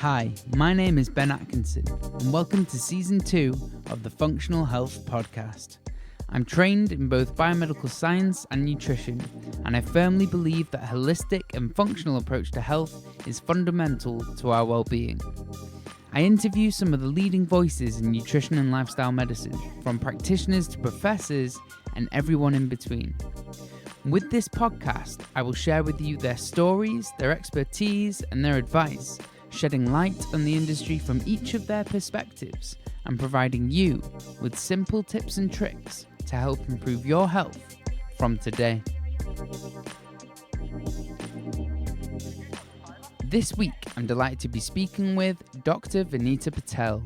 Hi, my name is Ben Atkinson, and welcome to Season 2 of the Functional Health Podcast. I'm trained in both biomedical science and nutrition, and I firmly believe that a holistic and functional approach to health is fundamental to our well-being. I interview some of the leading voices in nutrition and lifestyle medicine, from practitioners to professors and everyone in between. With this podcast, I will share with you their stories, their expertise, and their advice, shedding light on the industry from each of their perspectives and providing you with simple tips and tricks to help improve your health from today. This week, I'm delighted to be speaking with Dr. Venita Patel.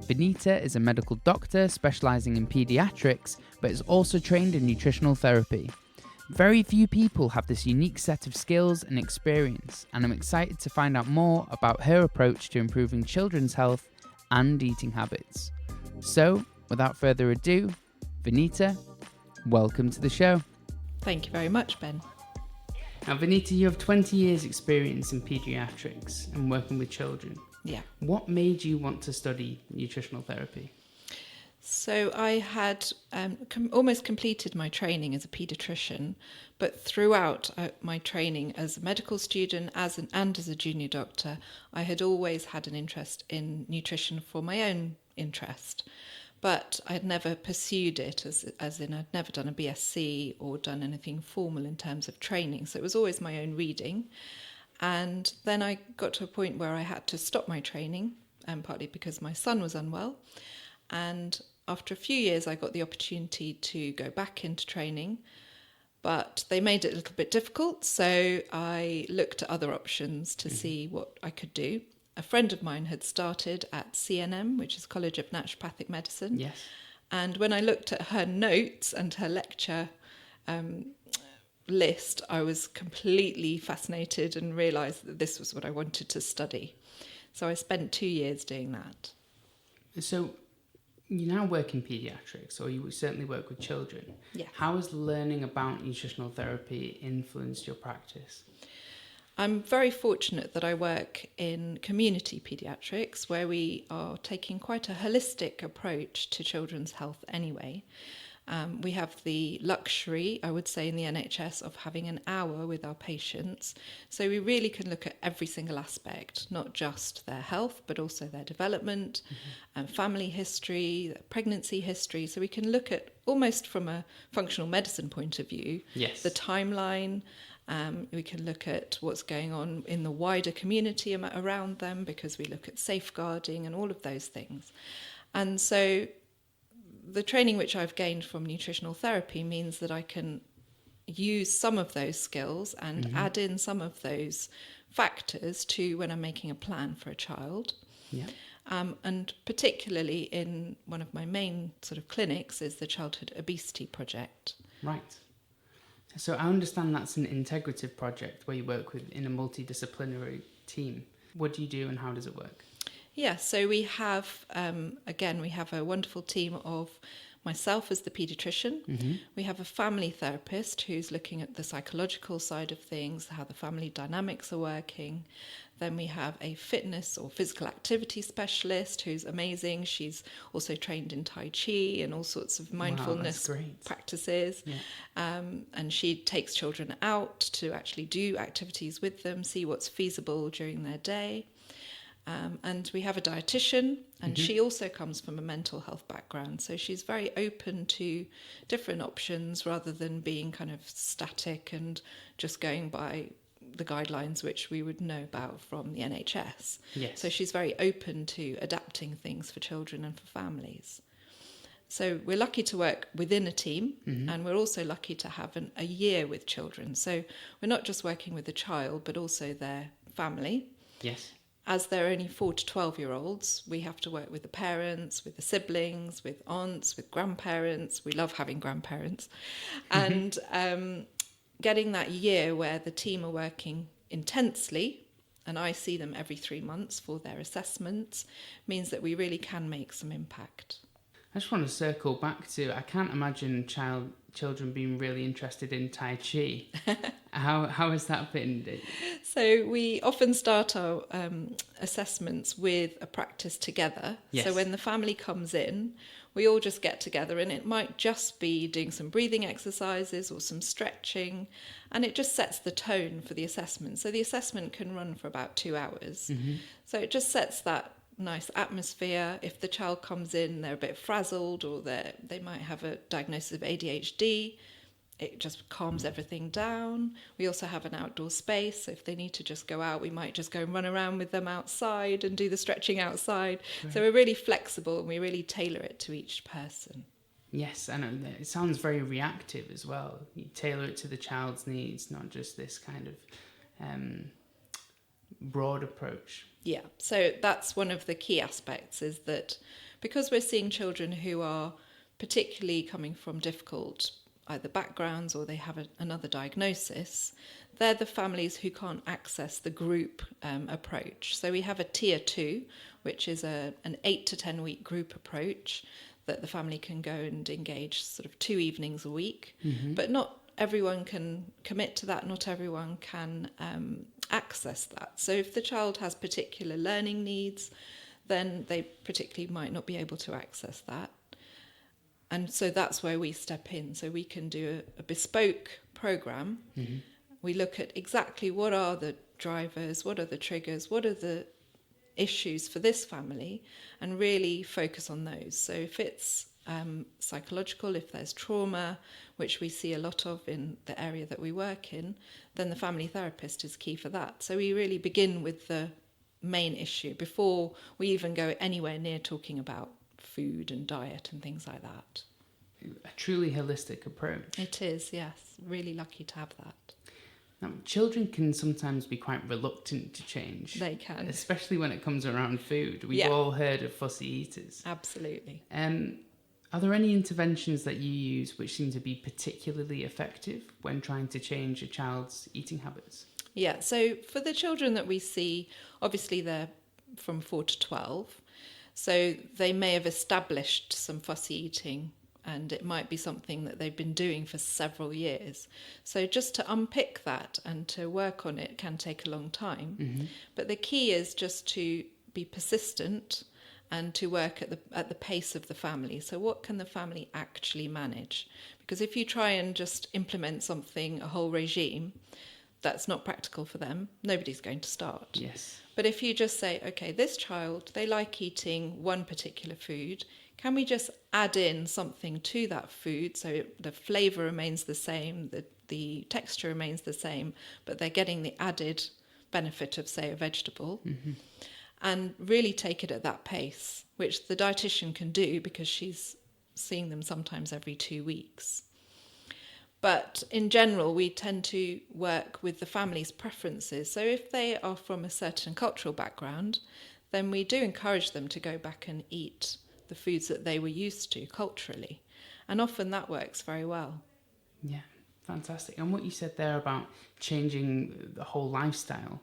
Venita is a medical doctor specialising in paediatrics, but is also trained in nutritional therapy. Very few people have this unique set of skills and experience, and I'm excited to find out more about her approach to improving children's health and eating habits. So, without further ado, Venita, welcome to the show. Thank you very much, Ben. Now, Venita, you have 20 years experience in paediatrics and working with children. Yeah. What made you want to study nutritional therapy? So I had almost completed my training as a paediatrician, but throughout my training as a medical student and as a junior doctor, I had always had an interest in nutrition for my own interest. But I had never pursued it, as in I'd never done a BSc or done anything formal in terms of training. So it was always my own reading. And then I got to a point where I had to stop my training, partly because my son was unwell. And after a few years, I got the opportunity to go back into training, but they made it a little bit difficult. So I looked at other options to see what I could do. A friend of mine had started at CNM, which is College of Naturopathic Medicine. Yes. And when I looked at her notes and her lecture list, I was completely fascinated and realised that this was what I wanted to study. So I spent 2 years doing that. So you now work in paediatrics, or you certainly work with children. Yeah. How has learning about nutritional therapy influenced your practice? I'm very fortunate that I work in Community Paediatrics, where we are taking quite a holistic approach to children's health anyway. We have the luxury, I would say, in the NHS of having an hour with our patients. So we really can look at every single aspect, not just their health, but also their development, family history, their pregnancy history. So we can look at, almost from a functional medicine point of view, Yes. the timeline. We can look at what's going on in the wider community around them, because we look at safeguarding and all of those things. And so the training which I've gained from nutritional therapy means that I can use some of those skills and add in some of those factors to when I'm making a plan for a child. Yeah. And particularly in one of my main sort of clinics is the Childhood Obesity Project. Right. So I understand that's an integrative project where you work in a multidisciplinary team. What do you do and how does it work? Yeah, so we have, we have a wonderful team of myself as the paediatrician. We have a family therapist who's looking at the psychological side of things, how the family dynamics are working. Then we have a fitness or physical activity specialist who's amazing. She's also trained in Taichi and all sorts of mindfulness practices. Yeah. And she takes children out to actually do activities with them, see what's feasible during their day. And we have a dietitian, and she also comes from a mental health background. So she's very open to different options rather than being kind of static and just going by the guidelines which we would know about from the NHS. Yes. So she's very open to adapting things for children and for families. So we're lucky to work within a team, and we're also lucky to have a year with children. So we're not just working with the child, but also their family. Yes. As they're only 4 to 12-year-olds, we have to work with the parents, with the siblings, with aunts, with grandparents. We love having grandparents. And getting that year where the team are working intensely, and I see them every 3 months for their assessments, means that we really can make some impact. I just want to circle back to, I can't imagine children being really interested in Tai Chi. How has that been? So we often start our assessments with a practice together. Yes. So when the family comes in, we all just get together, and it might just be doing some breathing exercises or some stretching, and it just sets the tone for the assessment. So the assessment can run for about 2 hours. Mm-hmm. So it just sets that nice atmosphere. If the child comes in, they're a bit frazzled, or they might have a diagnosis of ADHD, it just calms everything down. We also have an outdoor space, so if they need to just go out, we might just go and run around with them outside and do the stretching outside. Right. So we're really flexible, and we really tailor it to each person. Yes, and it sounds very reactive as well. You tailor it to the child's needs, not just this kind of broad approach. Yeah, so that's one of the key aspects, is that because we're seeing children who are particularly coming from difficult either backgrounds or they have another diagnosis, they're the families who can't access the group approach. So we have a tier 2, which is an 8 to 10 week group approach that the family can go and engage sort of 2 evenings a week. Mm-hmm. But not everyone can commit to that, not everyone can access that. So if the child has particular learning needs, then they particularly might not be able to access that. And so that's where we step in. So we can do a bespoke program. Mm-hmm. We look at exactly what are the drivers, what are the triggers, what are the issues for this family, and really focus on those. So if it's psychological, if there's trauma, which we see a lot of in the area that we work in, then the family therapist is key for that. So we really begin with the main issue before we even go anywhere near talking about food and diet and things like that. A truly holistic approach. It is, yes. Really lucky to have that. Now, children can sometimes be quite reluctant to change. They can. Especially when it comes around food. We've all heard of fussy eaters. Absolutely. Are there any interventions that you use which seem to be particularly effective when trying to change a child's eating habits? Yeah, so for the children that we see, obviously they're from 4 to 12. So they may have established some fussy eating, and it might be something that they've been doing for several years. So just to unpick that and to work on it can take a long time. Mm-hmm. But the key is just to be persistent and to work at the pace of the family. So what can the family actually manage? Because if you try and just implement something, a whole regime, that's not practical for them, nobody's going to start. Yes. But if you just say, okay, this child, they like eating one particular food, can we just add in something to that food so the flavour remains the same, the texture remains the same, but they're getting the added benefit of, say, a vegetable, mm-hmm. and really take it at that pace, which the dietitian can do because she's seeing them sometimes every 2 weeks. But in general, we tend to work with the family's preferences. So if they are from a certain cultural background, then we do encourage them to go back and eat the foods that they were used to culturally. And often that works very well. Yeah, fantastic. And what you said there about changing the whole lifestyle,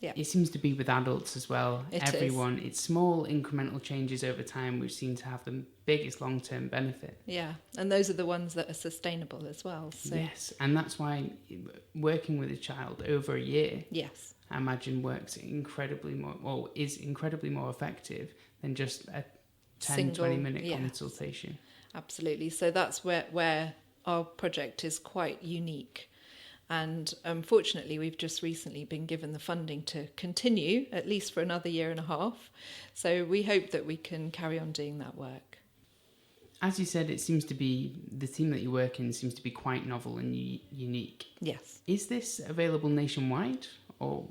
it seems to be with adults as well. Everyone. It's small incremental changes over time which seem to have the biggest long-term benefit. Yeah, and those are the ones that are sustainable as well. So. Yes, and that's why working with a child over a year, yes, I imagine is incredibly more effective than just a 10-20 minute consultation. Absolutely. So that's where our project is quite unique. And unfortunately, we've just recently been given the funding to continue, at least for another 1.5 years. So we hope that we can carry on doing that work. As you said, it seems to be, the team that you work in seems to be quite novel and unique. Yes. Is this available nationwide, or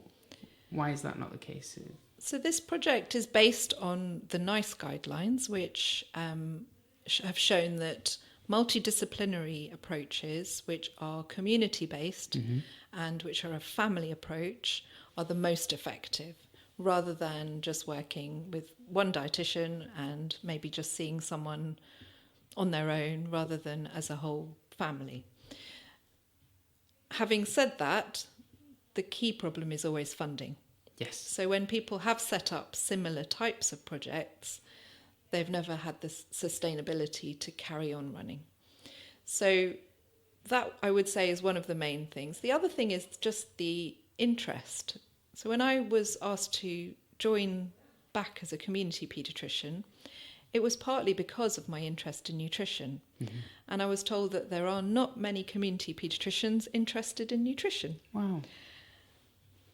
why is that not the case? So this project is based on the NICE guidelines, which have shown that multidisciplinary approaches, which are community-based, mm-hmm. and which are a family approach, are the most effective, rather than just working with one dietitian and maybe just seeing someone on their own, rather than as a whole family. Having said that, the key problem is always funding. Yes. So when people have set up similar types of projects, they've never had the sustainability to carry on running. So that I would say is one of the main things. The other thing is just the interest. So when I was asked to join back as a community paediatrician, it was partly because of my interest in nutrition. Mm-hmm. And I was told that there are not many community paediatricians interested in nutrition. Wow.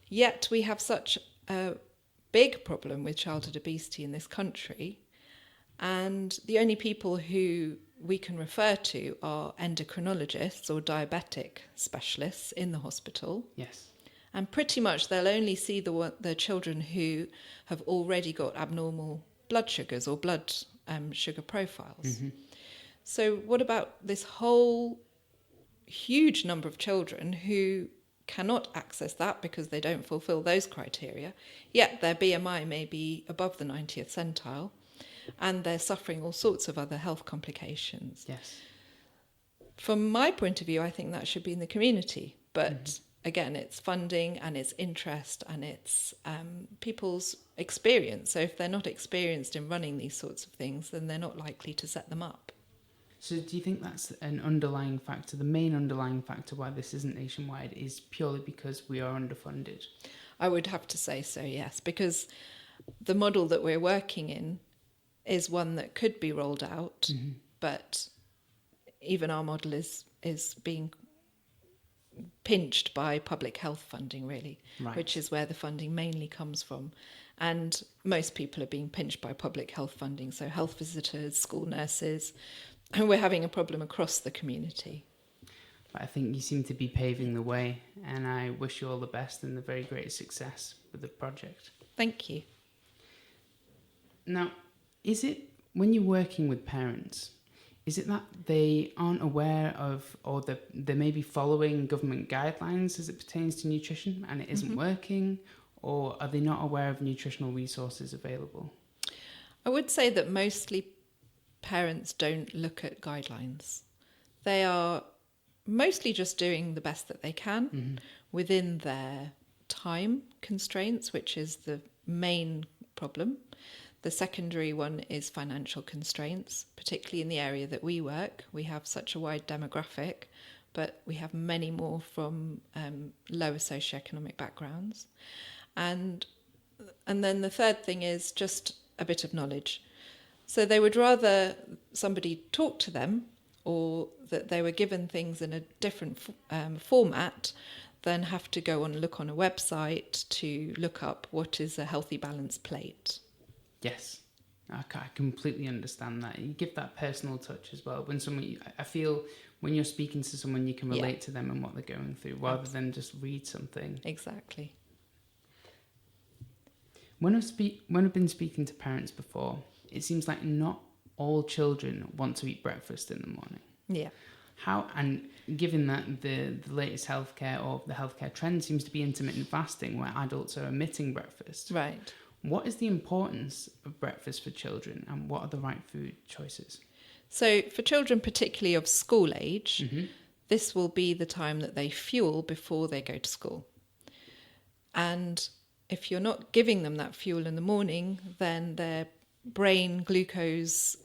Yet we have such a big problem with childhood obesity in this country. And the only people who we can refer to are endocrinologists or diabetic specialists in the hospital. Yes. And pretty much they'll only see the children who have already got abnormal blood sugars or blood sugar profiles. Mm-hmm. So what about this whole huge number of children who cannot access that because they don't fulfill those criteria, yet their BMI may be above the 90th centile, and they're suffering all sorts of other health complications. Yes. From my point of view, I think that should be in the community. But again, it's funding and it's interest and it's people's experience. So if they're not experienced in running these sorts of things, then they're not likely to set them up. So do you think that's an underlying factor, the main underlying factor why this isn't nationwide is purely because we are underfunded? I would have to say so, yes, because the model that we're working in is one that could be rolled out, but even our model is being pinched by public health funding, really, right, which is where the funding mainly comes from. And most people are being pinched by public health funding, so health visitors, school nurses, and we're having a problem across the community. But I think you seem to be paving the way, and I wish you all the best and the very great success with the project. Thank you. Now, is it, when you're working with parents, is it that they aren't aware of, or they may be following government guidelines as it pertains to nutrition and it isn't working, or are they not aware of nutritional resources available? I would say that mostly parents don't look at guidelines. They are mostly just doing the best that they can within their time constraints, which is the main problem. The secondary one is financial constraints, particularly in the area that we work. We have such a wide demographic, but we have many more from lower socioeconomic backgrounds. And then the third thing is just a bit of knowledge. So they would rather somebody talk to them or that they were given things in a different format than have to go and look on a website to look up what is a healthy balanced plate. Yes, I completely understand that. You give that personal touch as well. When I feel when you're speaking to someone, you can relate to them and what they're going through rather than just read something. Exactly. When I've been speaking to parents before, it seems like not all children want to eat breakfast in the morning. Yeah. How, and given that the latest healthcare or the healthcare trend seems to be intermittent fasting, where adults are omitting breakfast. Right. What is the importance of breakfast for children and what are the right food choices? So for children, particularly of school age, this will be the time that they fuel before they go to school. And if you're not giving them that fuel in the morning, then their brain glucose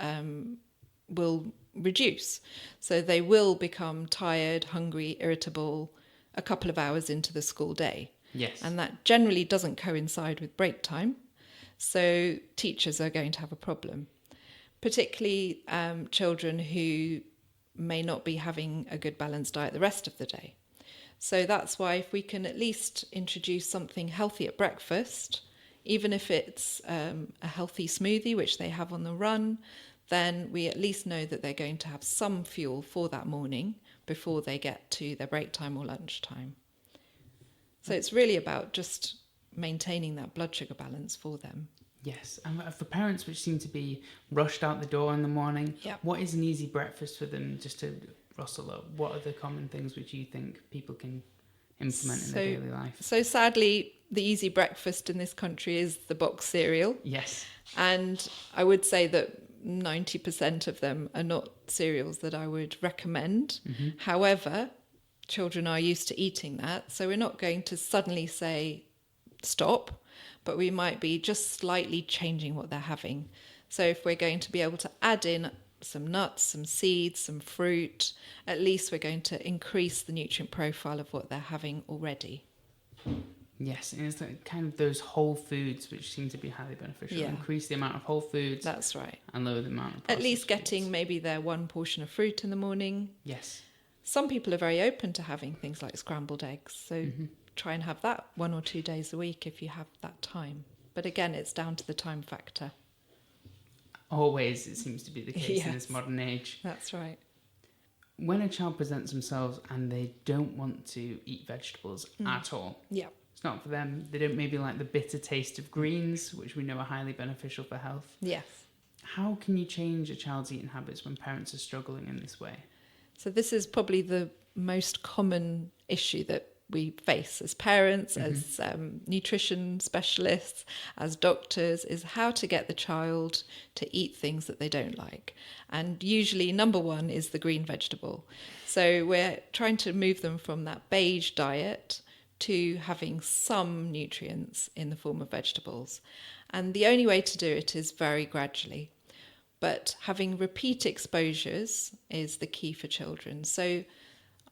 will reduce. So they will become tired, hungry, irritable a couple of hours into the school day. Yes. And that generally doesn't coincide with break time. So teachers are going to have a problem, particularly children who may not be having a good balanced diet the rest of the day. So that's why if we can at least introduce something healthy at breakfast, even if it's a healthy smoothie, which they have on the run, then we at least know that they're going to have some fuel for that morning before they get to their break time or lunch time. So it's really about just maintaining that blood sugar balance for them. Yes, and for parents which seem to be rushed out the door in the morning, what is an easy breakfast for them just to rustle up? What are the common things which you think people can implement in their daily life? So sadly, the easy breakfast in this country is the box cereal. Yes. And I would say that 90% of them are not cereals that I would recommend. However, children are used to eating that, so we're not going to suddenly say stop, but we might be just slightly changing what they're having. So if we're going to be able to add in some nuts, some seeds, some fruit, at least we're going to increase the nutrient profile of what they're having already. Yes, and it's like kind of those whole foods which seem to be highly beneficial. Yeah. Increase the amount of whole foods. That's right. And lower the amount of processed At least getting foods. maybe their one portion of fruit in the morning. Yes. Some people are very open to having things like scrambled eggs, so try and have that 1 or 2 days a week if you have that time. But again, it's down to the time factor. Always, it seems to be the case in Yes. this modern age. That's right. When a child presents themselves and they don't want to eat vegetables at all, Yeah. it's not for them. They don't maybe like the bitter taste of greens, which we know are highly beneficial for health. Yes. How can you change a child's eating habits when parents are struggling in this way? So this is probably the most common issue that we face as parents, as nutrition specialists, as doctors, is how to get the child to eat things that they don't like. And usually number one is the green vegetable. So we're trying to move them from that beige diet to having some nutrients in the form of vegetables. And the only way to do it is very gradually. But having repeat exposures is the key for children. So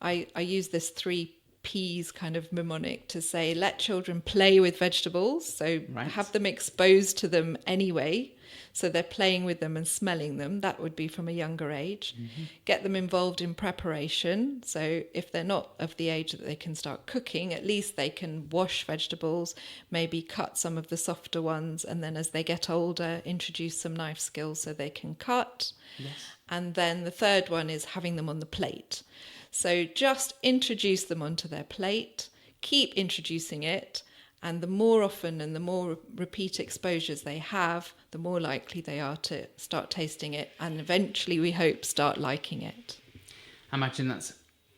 I use this 3 P's kind of mnemonic to say, let children play with vegetables. So have them exposed to them anyway. So they're playing with them and smelling them. That would be from a younger age. Get them involved in preparation. So if they're not of the age that they can start cooking, at least they can wash vegetables, maybe cut some of the softer ones. And then as they get older, introduce some knife skills so they can cut. Yes. And then the third one is having them on the plate. So just introduce them onto their plate, keep introducing it, and the more often and the more repeat exposures they have, the more likely they are to start tasting it and eventually, we hope, start liking it. I imagine that's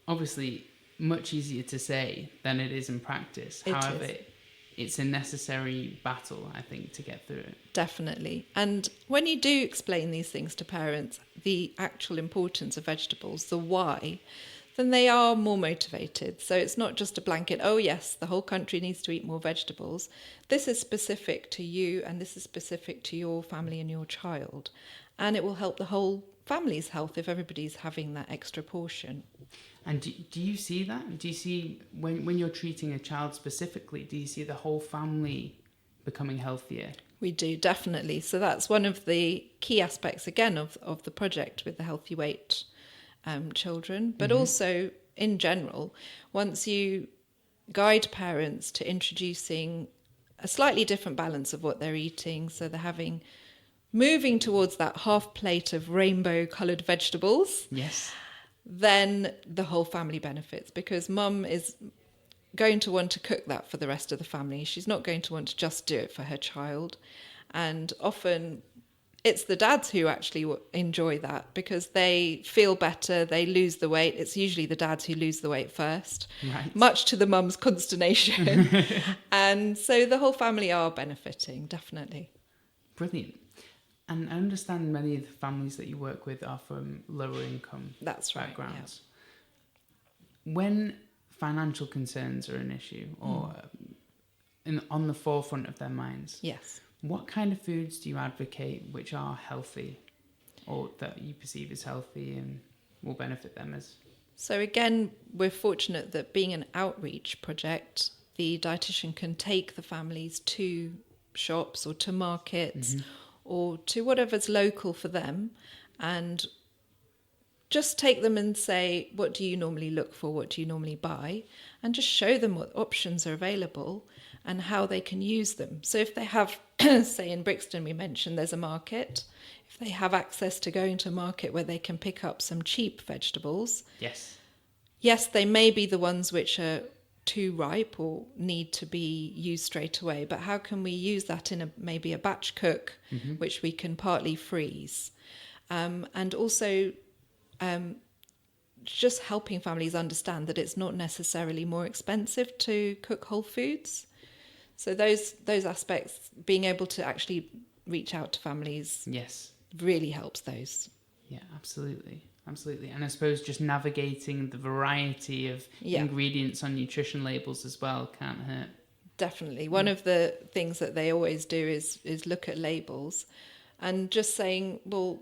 obviously much easier to say than it is in practice. However, it's a necessary battle, I think, to get through it. Definitely. And when you do explain these things to parents, the actual importance of vegetables, the why, then they are more motivated. So it's not just a blanket, oh yes, the whole country needs to eat more vegetables. This is specific to you and this is specific to your family and your child. And it will help the whole family's health if everybody's having that extra portion. And do you see that? Do you see, when you're treating a child specifically, do you see the whole family becoming healthier? We do, definitely. So that's one of the key aspects, again, of the project with the Healthy Weight children. But also, in general, once you guide parents to introducing a slightly different balance of what they're eating, so they're moving towards that half plate of rainbow-coloured vegetables. Yes. Then the whole family benefits, because mum is going to want to cook that for the rest of the family. She's not going to want to just do it for her child. And often it's the dads who actually enjoy that because they feel better, they lose the weight. It's usually the dads who lose the weight first, much to the mum's consternation. And so the whole family are benefiting, definitely. Brilliant. And I understand many of the families that you work with are from lower income backgrounds. Yeah. When financial concerns are an issue or on the forefront of their minds, yes, what kind of foods do you advocate which are healthy or that you perceive as healthy and will benefit them as? So again, we're fortunate that being an outreach project, the dietitian can take the families to shops or to markets or to whatever's local for them and just take them and say, what do you normally look for? What do you normally buy? And just show them what options are available and how they can use them. So if they have, say in Brixton, we mentioned there's a market. If they have access to going to a market where they can pick up some cheap vegetables. Yes, they may be the ones which are too ripe or need to be used straight away. But how can we use that in maybe a batch cook, which we can partly freeze? And also just helping families understand that it's not necessarily more expensive to cook whole foods. So those aspects, being able to actually reach out to families, really helps those. Yeah, absolutely. And I suppose just navigating the variety of ingredients on nutrition labels as well can't hurt. Definitely. One of the things that they always do is look at labels and just saying, well,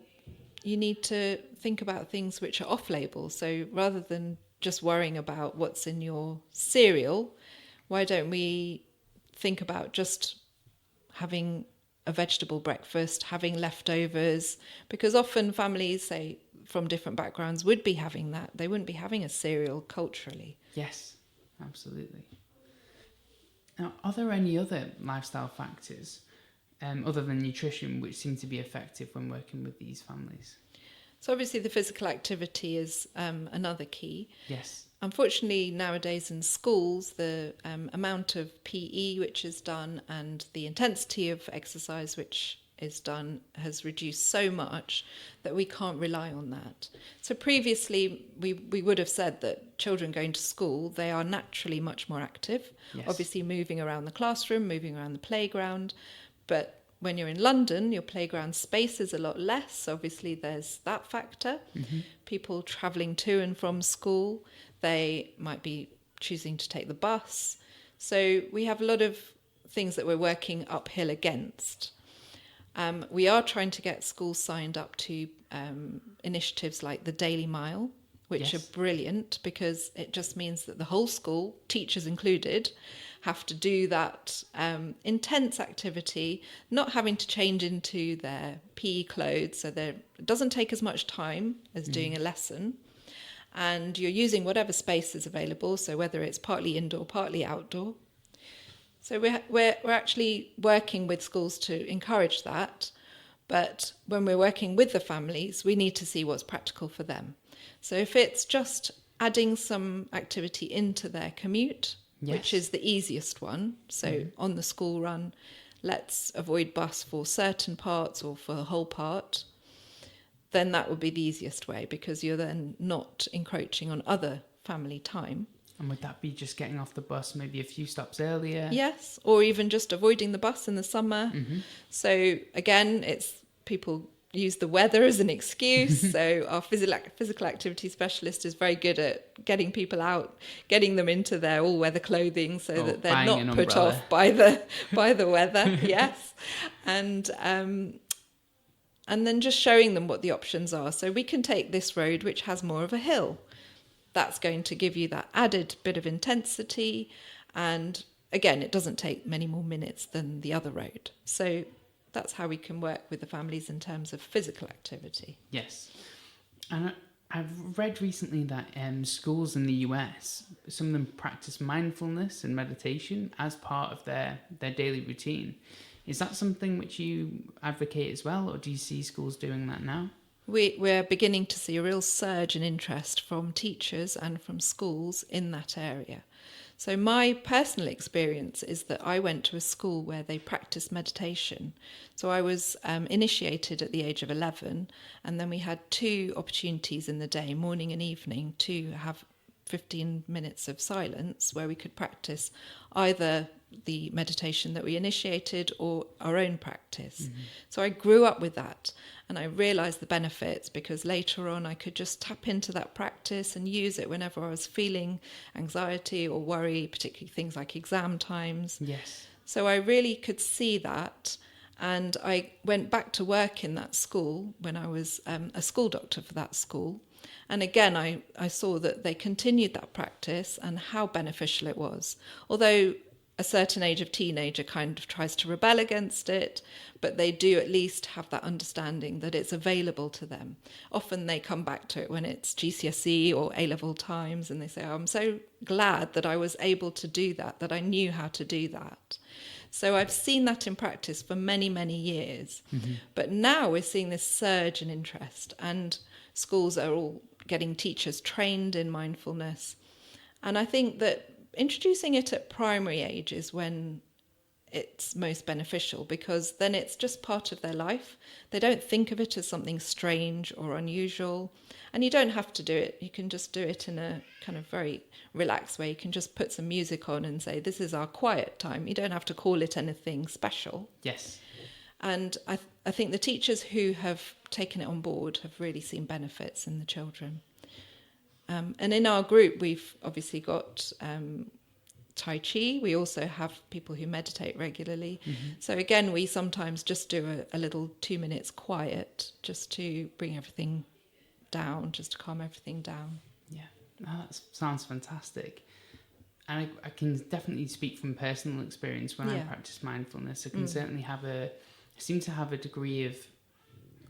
you need to think about things which are off-label. So rather than just worrying about what's in your cereal, why don't we think about just having a vegetable breakfast, having leftovers? Because often families, say, from different backgrounds would be having that. They wouldn't be having a cereal culturally. Yes, absolutely. Now, are there any other lifestyle factors other than nutrition which seem to be effective when working with these families? So obviously the physical activity is another key. Yes. Unfortunately, nowadays in schools, the amount of PE which is done and the intensity of exercise which is done has reduced so much that we can't rely on that. So previously, we would have said that children going to school, they are naturally much more active, Yes. obviously moving around the classroom, moving around the playground. But when you're in London, your playground space is a lot less. Obviously, there's that factor. Mm-hmm. People travelling to and from school, they might be choosing to take the bus. So we have a lot of things that we're working uphill against. We are trying to get schools signed up to initiatives like the Daily Mile, which Yes. are brilliant because it just means that the whole school, teachers included, have to do that intense activity, not having to change into their PE clothes. So it doesn't take as much time as doing a lesson. And you're using whatever space is available, so whether it's partly indoor, partly outdoor. So we're actually working with schools to encourage that. But when we're working with the families, we need to see what's practical for them. So if it's just adding some activity into their commute, Yes. which is the easiest one, so on the school run, let's avoid bus for certain parts or for the whole part, then that would be the easiest way because you're then not encroaching on other family time. And would that be just getting off the bus maybe a few stops earlier? Yes, or even just avoiding the bus in the summer. Mm-hmm. So again, it's people use the weather as an excuse. So our physical activity specialist is very good at getting people out, getting them into their all-weather clothing so that they're not put off by the weather. Yes, and then just showing them what the options are. So we can take this road, which has more of a hill. That's going to give you that added bit of intensity. And again, it doesn't take many more minutes than the other road. So that's how we can work with the families in terms of physical activity. Yes. And I've read recently that schools in the US, some of them practice mindfulness and meditation as part of their daily routine. Is that something which you advocate as well, or do you see schools doing that now? We're beginning to see a real surge in interest from teachers and from schools in that area. So my personal experience is that I went to a school where they practiced meditation. So I was initiated at the age of 11, and then we had 2 opportunities in the day, morning and evening, to have 15 minutes of silence where we could practice either the meditation that we initiated or our own practice. Mm-hmm. So I grew up with that, and I realised the benefits because later on I could just tap into that practice and use it whenever I was feeling anxiety or worry, particularly things like exam times. Yes. So I really could see that, and I went back to work in that school when I was a school doctor for that school. And again, I saw that they continued that practice and how beneficial it was. Although a certain age of teenager kind of tries to rebel against it, but they do at least have that understanding that it's available to them. Often they come back to it when it's GCSE or A-level times, and they say, oh, I'm so glad that I was able to do that I knew how to do that. So I've seen that in practice for many, many years. Mm-hmm. But now we're seeing this surge in interest, and schools are all getting teachers trained in mindfulness. And I think that introducing it at primary age is when it's most beneficial, because then it's just part of their life. They don't think of it as something strange or unusual. And you don't have to do it. You can just do it in a kind of very relaxed way. You can just put some music on and say, this is our quiet time. You don't have to call it anything special. Yes. And I think the teachers who have taken it on board have really seen benefits in the children. And in our group, we've obviously got Taichi. We also have people who meditate regularly. So again, we sometimes just do a little 2 minutes quiet just to bring everything down, just to calm everything down. Yeah, that sounds fantastic. And I can definitely speak from personal experience when I practice mindfulness. I can certainly seem to have a degree of,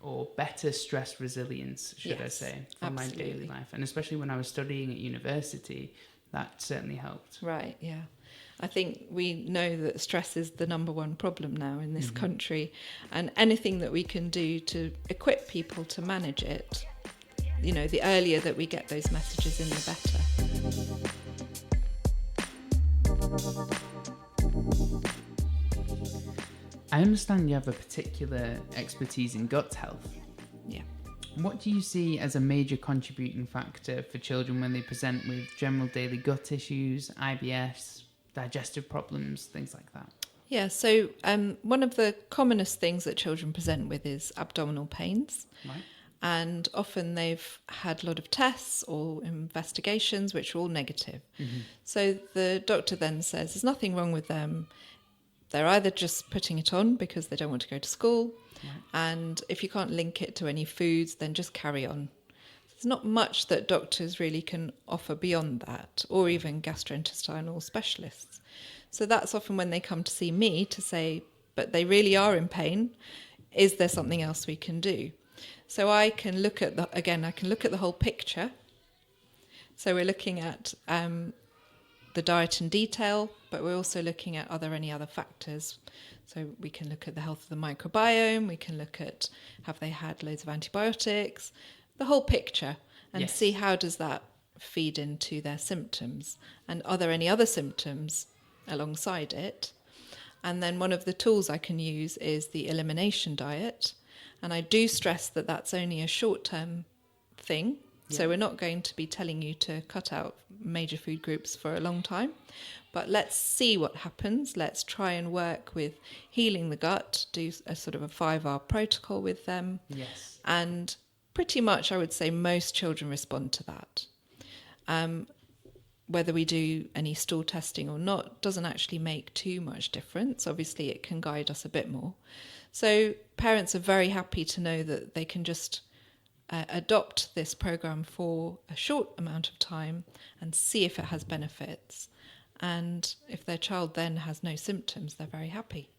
or better stress resilience, should I say, from my daily life. And especially when I was studying at university, that certainly helped. Right, yeah. I think we know that stress is the number one problem now in this country, and anything that we can do to equip people to manage it, you know, the earlier that we get those messages in, the better. I understand you have a particular expertise in gut health. Yeah. What do you see as a major contributing factor for children when they present with general daily gut issues, IBS, digestive problems, things like that? Yeah, so one of the commonest things that children present with is abdominal pains. Right. And often they've had a lot of tests or investigations which are all negative. So the doctor then says there's nothing wrong with them. They're either just putting it on because they don't want to go to school, and if you can't link it to any foods, then just carry on. There's not much that doctors really can offer beyond that, or even gastrointestinal specialists. So that's often when they come to see me to say, but they really are in pain. Is there something else we can do? So I can look at the whole picture. So we're looking at the diet in detail, but we're also looking at are there any other factors. So we can look at the health of the microbiome, we can look at have they had loads of antibiotics, the whole picture, and see how does that feed into their symptoms, and are there any other symptoms alongside it. And then one of the tools I can use is the elimination diet, and I do stress that that's only a short-term thing. So we're not going to be telling you to cut out major food groups for a long time, but let's see what happens. Let's try and work with healing the gut, do a sort of a 5R protocol with them. Yes. And pretty much I would say most children respond to that. Whether we do any stool testing or not doesn't actually make too much difference. Obviously it can guide us a bit more. So parents are very happy to know that they can just adopt this program for a short amount of time and see if it has benefits. And if their child then has no symptoms, they're very happy.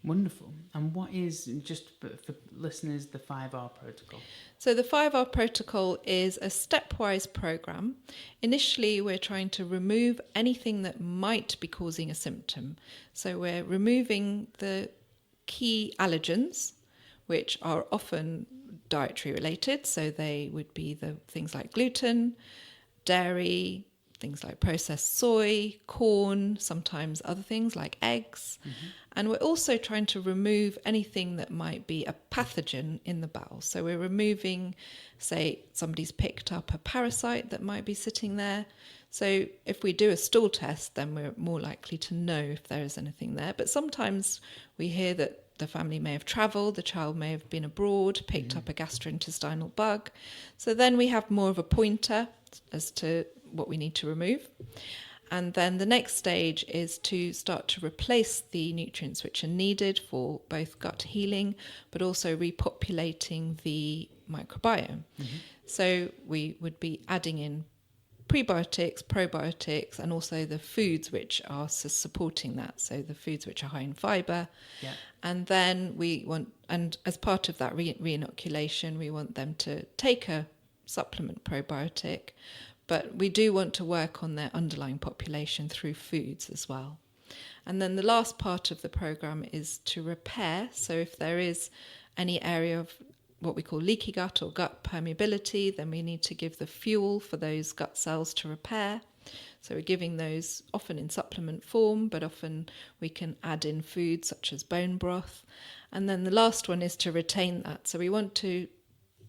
Wonderful. And what is, just for listeners, the 5R protocol? So the 5R protocol is a stepwise program. Initially, we're trying to remove anything that might be causing a symptom. So we're removing the key allergens, which are often dietary related. So they would be the things like gluten, dairy, things like processed soy, corn, sometimes other things like eggs. And we're also trying to remove anything that might be a pathogen in the bowel. So we're removing, say, somebody's picked up a parasite that might be sitting there. So if we do a stool test, then we're more likely to know if there is anything there. But sometimes we hear that the family may have travelled, the child may have been abroad, picked up a gastrointestinal bug. So then we have more of a pointer as to what we need to remove. And then the next stage is to start to replace the nutrients which are needed for both gut healing, but also repopulating the microbiome. So we would be adding in prebiotics, probiotics, and also the foods which are supporting that. So the foods which are high in fibre. And then we want, and as part of that re-inoculation, we want them to take a supplement probiotic, but we do want to work on their underlying population through foods as well. And then the last part of the program is to repair. So if there is any area of what we call leaky gut or gut permeability, then we need to give the fuel for those gut cells to repair. So we're giving those often in supplement form, but often we can add in foods such as bone broth. And then the last one is to retain that. So we want to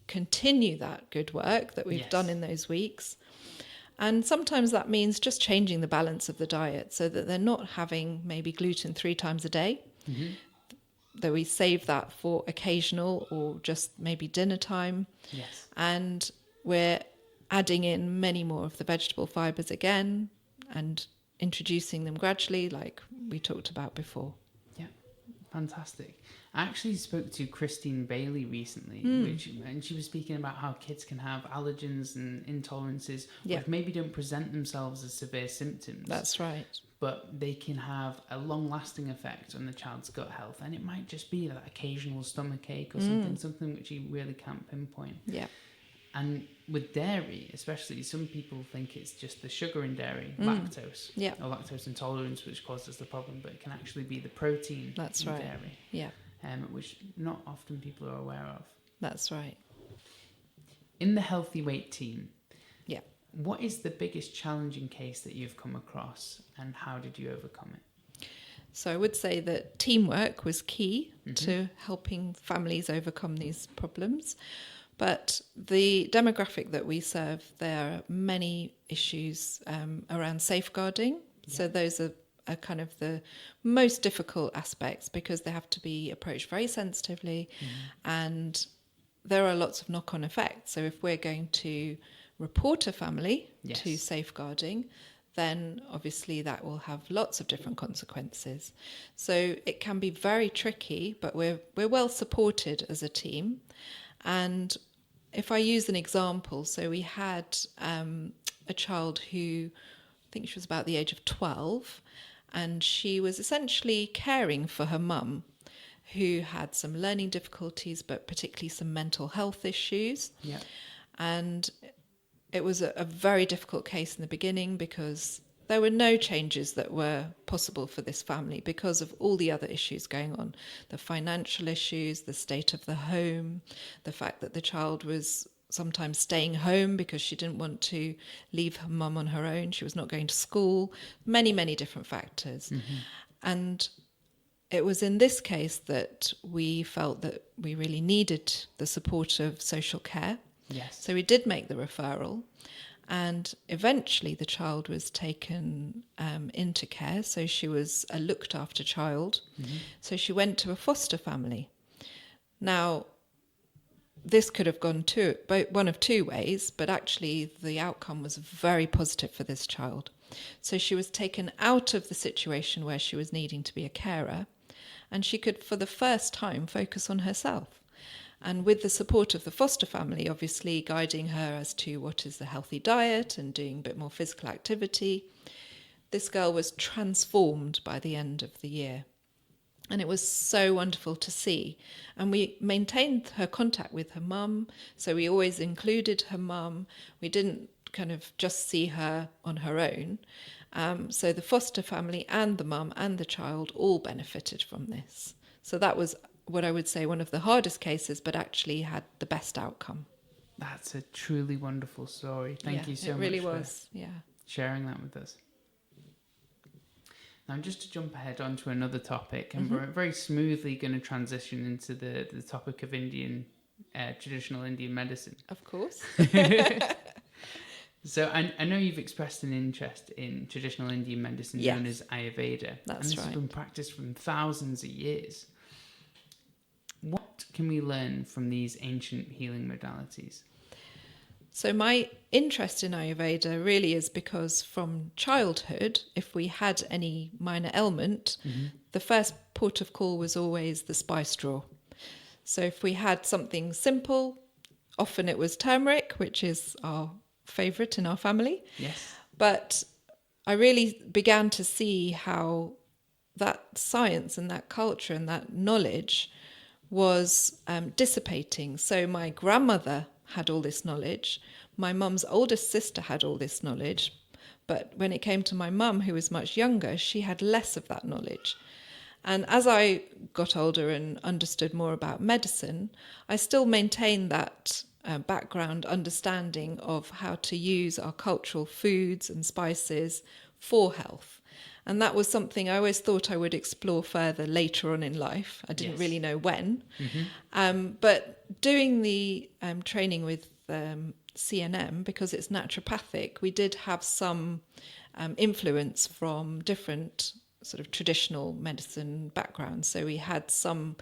continue that good work that we've done in those weeks. And sometimes that means just changing the balance of the diet so that they're not having maybe gluten 3 times a day, that we save that for occasional or just maybe dinner time. And we're adding in many more of the vegetable fibres again, and introducing them gradually, like we talked about before. Yeah, fantastic. I actually spoke to Christine Bailey recently, and she was speaking about how kids can have allergens and intolerances, which maybe don't present themselves as severe symptoms. That's right. But they can have a long-lasting effect on the child's gut health, and it might just be that occasional stomach ache or something which you really can't pinpoint. Yeah. And with dairy, especially, some people think it's just the sugar in dairy, lactose, or lactose intolerance, which causes the problem, but it can actually be the protein in dairy, which not often people are aware of. That's right. In the Healthy Weight team, what is the biggest challenging case that you've come across, and how did you overcome it? So I would say that teamwork was key to helping families overcome these problems. But the demographic that we serve, there are many issues around safeguarding. Yeah. So those are kind of the most difficult aspects, because they have to be approached very sensitively, and there are lots of knock-on effects. So if we're going to report a family to safeguarding, then obviously that will have lots of different consequences. So it can be very tricky, but we're well supported as a team. And if I use an example, so we had a child who, I think she was about the age of 12, and she was essentially caring for her mum, who had some learning difficulties, but particularly some mental health issues. Yeah. And it was a very difficult case in the beginning, because there were no changes that were possible for this family because of all the other issues going on. The financial issues, the state of the home, the fact that the child was sometimes staying home because she didn't want to leave her mum on her own. She was not going to school, many, many different factors. And it was in this case that we felt that we really needed the support of social care. Yes. So we did make the referral, and eventually the child was taken into care. So she was a looked after child. So she went to a foster family. Now, this could have gone one of two ways, but actually the outcome was very positive for this child. So she was taken out of the situation where she was needing to be a carer, and she could, for the first time, focus on herself. And with the support of the foster family, obviously guiding her as to what is the healthy diet and doing a bit more physical activity, this girl was transformed by the end of the year. And it was so wonderful to see. And we maintained her contact with her mum, so we always included her mum. We didn't kind of just see her on her own. So the foster family and the mum and the child all benefited from this. So that was what I would say one of the hardest cases, but actually had the best outcome. That's a truly wonderful story. Thank you so much really for sharing that with us. Now, just to jump ahead onto another topic, and we're very smoothly going to transition into the topic of traditional Indian medicine. Of course. So I know you've expressed an interest in traditional Indian medicine known as Ayurveda. That's right. And this has been practiced from thousands of years. What can we learn from these ancient healing modalities? So my interest in Ayurveda really is because from childhood, if we had any minor ailment, the first port of call was always the spice drawer. So if we had something simple, often it was turmeric, which is our favourite in our family. Yes. But I really began to see how that science and that culture and that knowledge was dissipating. So my grandmother had all this knowledge. My mum's oldest sister had all this knowledge. But when it came to my mum, who was much younger, she had less of that knowledge. And as I got older and understood more about medicine, I still maintained that background understanding of how to use our cultural foods and spices for health. And that was something I always thought I would explore further later on in life. I didn't really know when. But doing the training with CNM, because it's naturopathic, we did have some influence from different sort of traditional medicine backgrounds. So we had some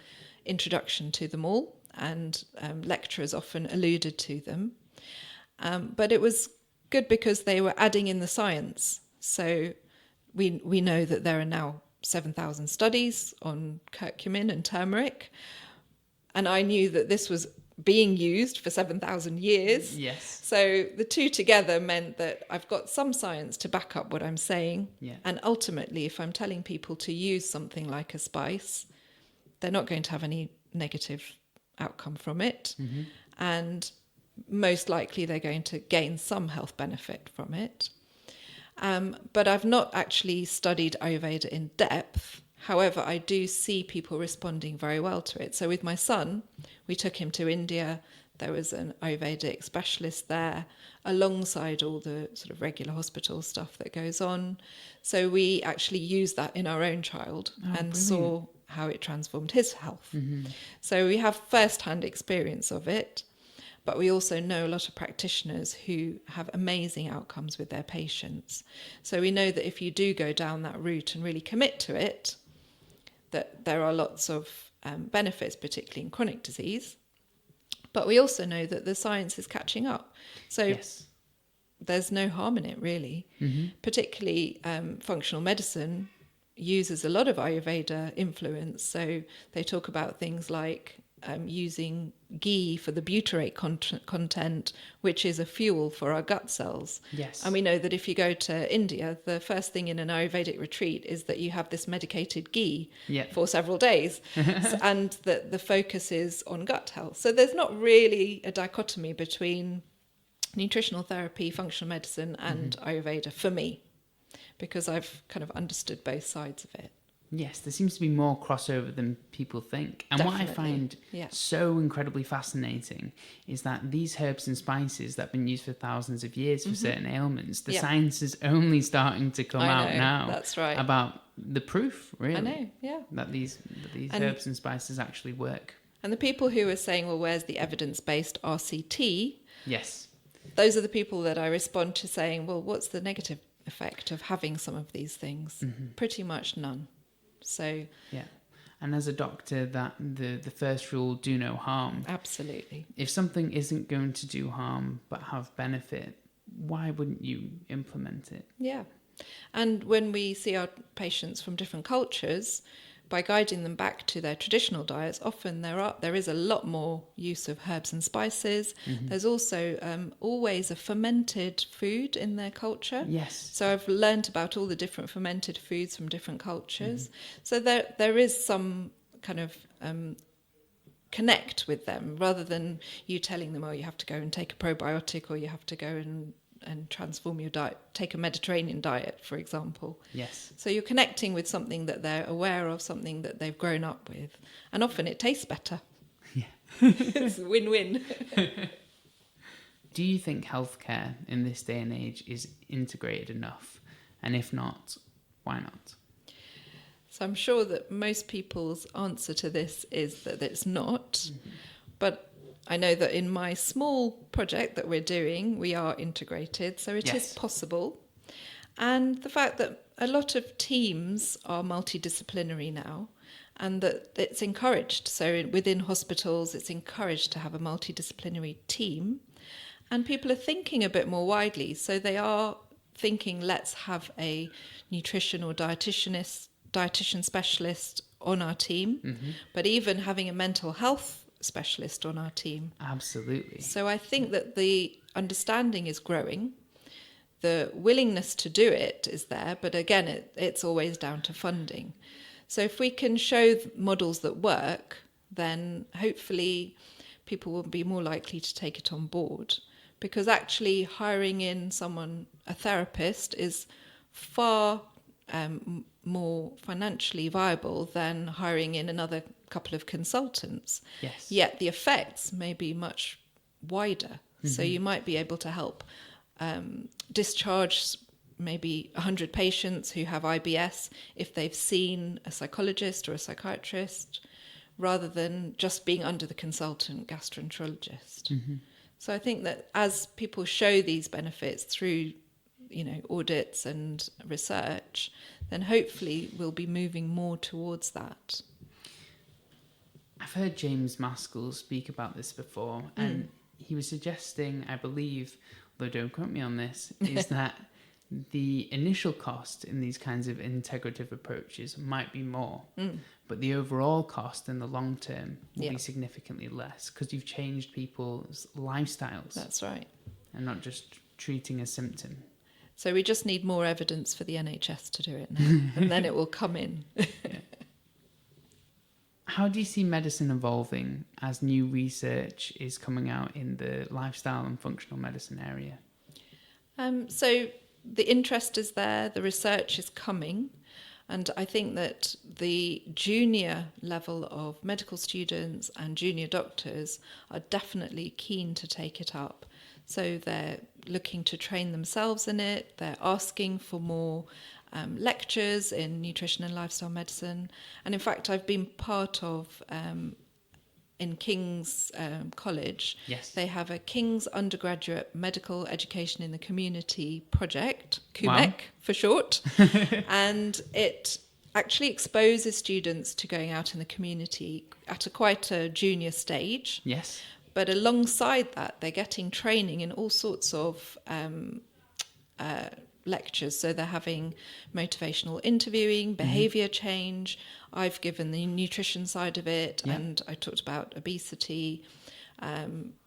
introduction to them all, and lecturers often alluded to them. But it was good because they were adding in the science. So we know that there are now 7,000 studies on curcumin and turmeric. And I knew that this was being used for 7,000 years. Yes. So the two together meant that I've got some science to back up what I'm saying. Yeah. And ultimately, if I'm telling people to use something like a spice, they're not going to have any negative outcome from it. Mm-hmm. And most likely they're going to gain some health benefit from it. But I've not actually studied Ayurveda in depth. However, I do see people responding very well to it. So with my son, we took him to India. There was an Ayurvedic specialist there, alongside all the sort of regular hospital stuff that goes on. So we actually used that in our own child and brilliant. saw how it transformed his health. Mm-hmm. So we have first-hand experience of it, but we also know a lot of practitioners who have amazing outcomes with their patients. So we know that if you do go down that route and really commit to it, that there are lots of benefits, particularly in chronic disease. But we also know that the science is catching up. So Yes. there's no harm in it, really. Mm-hmm. Particularly functional medicine uses a lot of Ayurveda influence. So they talk about things like using ghee for the butyrate content, which is a fuel for our gut cells. Yes. And we know that if you go to India, the first thing in an Ayurvedic retreat is that you have this medicated ghee for several days, and that the focus is on gut health. So there's not really a dichotomy between nutritional therapy, functional medicine, and Ayurveda for me, because I've kind of understood both sides of it. Yes, there seems to be more crossover than people think. And Definitely. what I find so incredibly fascinating is that these herbs and spices that have been used for thousands of years for certain ailments, the science is only starting to come out now. That's right. About the proof, really. I know, yeah. That these herbs and spices actually work. And the people who are saying, well, where's the evidence-based RCT? Yes. Those are the people that I respond to saying, well, what's the negative effect of having some of these things? Pretty much none. So yeah, and as a doctor, that the first rule, do no harm. Absolutely. If something isn't going to do harm but have benefit, why wouldn't you implement it? Yeah, and when we see our patients from different cultures, by guiding them back to their traditional diets, often there is a lot more use of herbs and spices. There's also always a fermented food in their culture. Yes. So I've learned about all the different fermented foods from different cultures. So there is some kind of connect with them, rather than you telling them, oh, you have to go and take a probiotic, or you have to go and transform your diet, take a Mediterranean diet, for example. Yes. So you're connecting with something that they're aware of, something that they've grown up with. And often it tastes better. Yeah. It's a win-win. Do you think healthcare in this day and age is integrated enough? And if not, why not? So I'm sure that most people's answer to this is that it's not. But I know that in my small project that we're doing, we are integrated, so it is possible. And the fact that a lot of teams are multidisciplinary now, and that it's encouraged. So within hospitals, it's encouraged to have a multidisciplinary team. And people are thinking a bit more widely. So they are thinking, let's have a nutrition or dietitian specialist on our team, but even having a mental health specialist on our team. Absolutely. So I think that the understanding is growing. The willingness to do it is there, but again, it's always down to funding. So if we can show models that work, then hopefully people will be more likely to take it on board, because actually hiring in a therapist, is far more financially viable than hiring in another couple of consultants. Yes. Yet the effects may be much wider. So you might be able to help discharge maybe 100 patients who have IBS if they've seen a psychologist or a psychiatrist, rather than just being under the consultant gastroenterologist. So I think that as people show these benefits through audits and research, then hopefully we'll be moving more towards that. I've heard James Maskell speak about this before, and he was suggesting, I believe, although don't quote me on this, is that the initial cost in these kinds of integrative approaches might be more, but the overall cost in the long term will be significantly less because you've changed people's lifestyles. That's right. And not just treating a symptom. So we just need more evidence for the NHS to do it now, and then it will come in. How do you see medicine evolving as new research is coming out in the lifestyle and functional medicine area? So the interest is there, the research is coming, and I think that the junior level of medical students and junior doctors are definitely keen to take it up. So they're looking to train themselves in it, they're asking for more lectures in nutrition and lifestyle medicine. And in fact, I've been part of, in King's College, they have a King's Undergraduate Medical Education in the Community project, CUMEC for short, and it actually exposes students to going out in the community at quite a junior stage. Yes. But alongside that, they're getting training in all sorts of lectures. So they're having motivational interviewing, behaviour change. I've given the nutrition side of it, and I talked about obesity.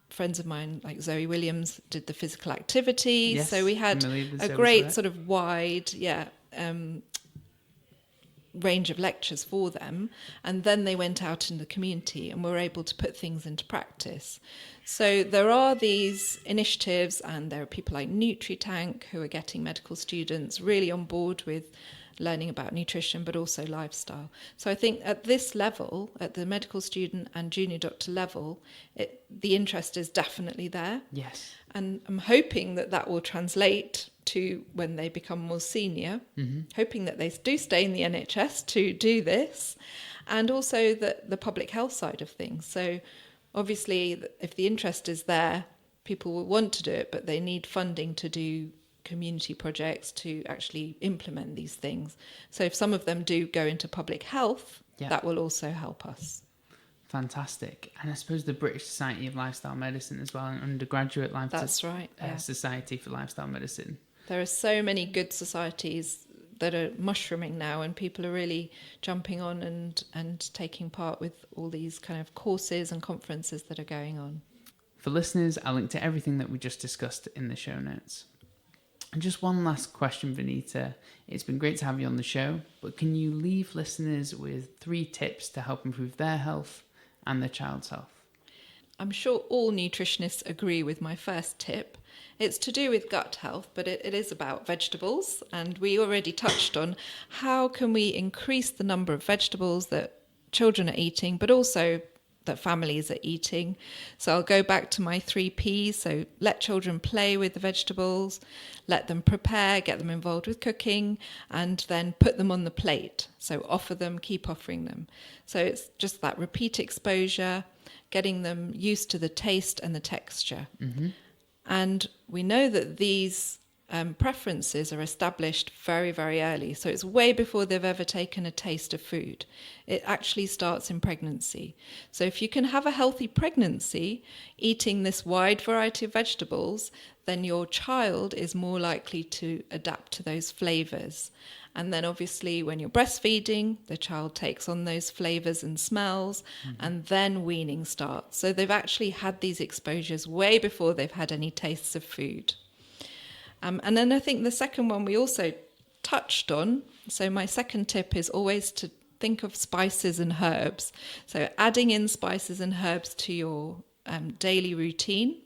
Friends of mine, like Zoe Williams, did the physical activity. Yes, so we had a great sort of wide, range of lectures for them, and then they went out in the community and were able to put things into practice. So there are these initiatives, and there are people like NutriTank who are getting medical students really on board with learning about nutrition but also lifestyle. So I think at this level, at the medical student and junior doctor level, the interest is definitely there. Yes. And I'm hoping that that will translate to when they become more senior, hoping that they do stay in the NHS to do this, and also the public health side of things. So obviously, if the interest is there, people will want to do it, but they need funding to do community projects to actually implement these things. So if some of them do go into public health, that will also help us. Fantastic. And I suppose the British Society of Lifestyle Medicine as well, an undergraduate society for lifestyle medicine. There are so many good societies that are mushrooming now, and people are really jumping on and taking part with all these kind of courses and conferences that are going on. For listeners, I'll link to everything that we just discussed in the show notes. And just one last question, Venita. It's been great to have you on the show, but can you leave listeners with 3 tips to help improve their health and their child's health? I'm sure all nutritionists agree with my first tip. It's to do with gut health, but it is about vegetables. And we already touched on how can we increase the number of vegetables that children are eating, but also that families are eating. So I'll go back to my 3 Ps. So let children play with the vegetables, let them prepare, get them involved with cooking, and then put them on the plate. So offer them, keep offering them. So it's just that repeat exposure, getting them used to the taste and the texture. And we know that these preferences are established very, very early. So it's way before they've ever taken a taste of food. It actually starts in pregnancy. So if you can have a healthy pregnancy, eating this wide variety of vegetables, then your child is more likely to adapt to those flavours. And then obviously when you're breastfeeding, the child takes on those flavours and smells, and then weaning starts. So they've actually had these exposures way before they've had any tastes of food. And then I think the second one we also touched on. So my second tip is always to think of spices and herbs. So adding in spices and herbs to your daily routine.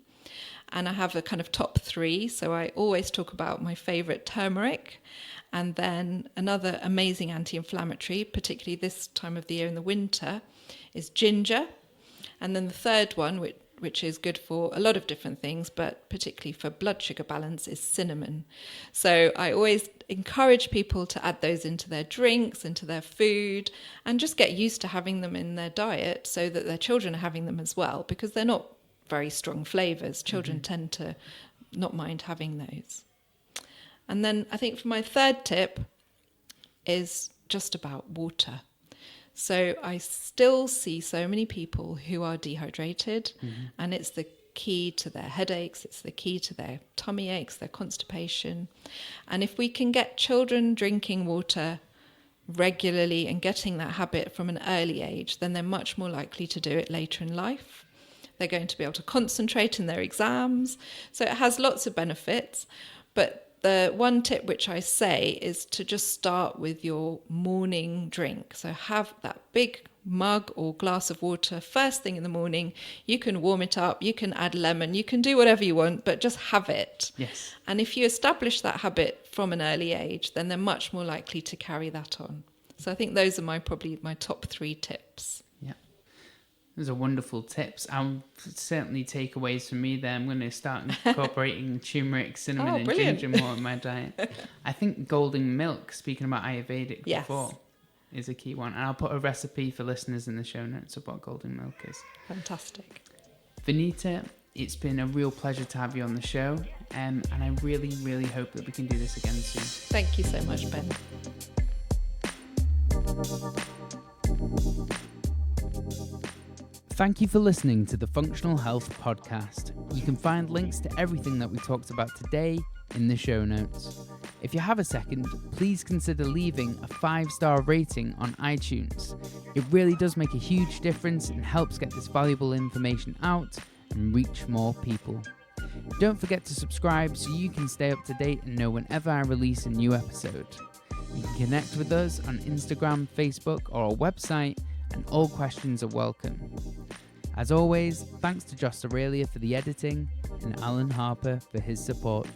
And I have a kind of top 3. So I always talk about my favourite turmeric, and then another amazing anti-inflammatory, particularly this time of the year in the winter, is ginger. And then the third one, which is good for a lot of different things, but particularly for blood sugar balance, is cinnamon. So I always encourage people to add those into their drinks, into their food, and just get used to having them in their diet so that their children are having them as well, because they're not very strong flavours. Children tend to not mind having those. And then I think for my third tip is just about water. So I still see so many people who are dehydrated, and it's the key to their headaches, it's the key to their tummy aches, their constipation. And if we can get children drinking water regularly and getting that habit from an early age, then they're much more likely to do it later in life. They're going to be able to concentrate in their exams. So it has lots of benefits. But the one tip which I say is to just start with your morning drink. So have that big mug or glass of water first thing in the morning. You can warm it up, you can add lemon, you can do whatever you want, but just have it. Yes. And if you establish that habit from an early age, then they're much more likely to carry that on. So I think those are probably my top 3 tips. Yeah. Those are wonderful tips. I'll certainly takeaways from me there. I'm going to start incorporating turmeric, cinnamon and ginger more in my diet. I think golden milk, speaking about Ayurvedic before, is a key one. And I'll put a recipe for listeners in the show notes of what golden milk is. Fantastic. Venita, it's been a real pleasure to have you on the show. And I really, really hope that we can do this again soon. Thank you so much, Ben. Thank you for listening to the Functional Health Podcast. You can find links to everything that we talked about today in the show notes. If you have a second, please consider leaving a 5-star rating on iTunes. It really does make a huge difference and helps get this valuable information out and reach more people. Don't forget to subscribe so you can stay up to date and know whenever I release a new episode. You can connect with us on Instagram, Facebook, or our website, and all questions are welcome. As always, thanks to Joss Aurelia for the editing and Alan Harper for his support.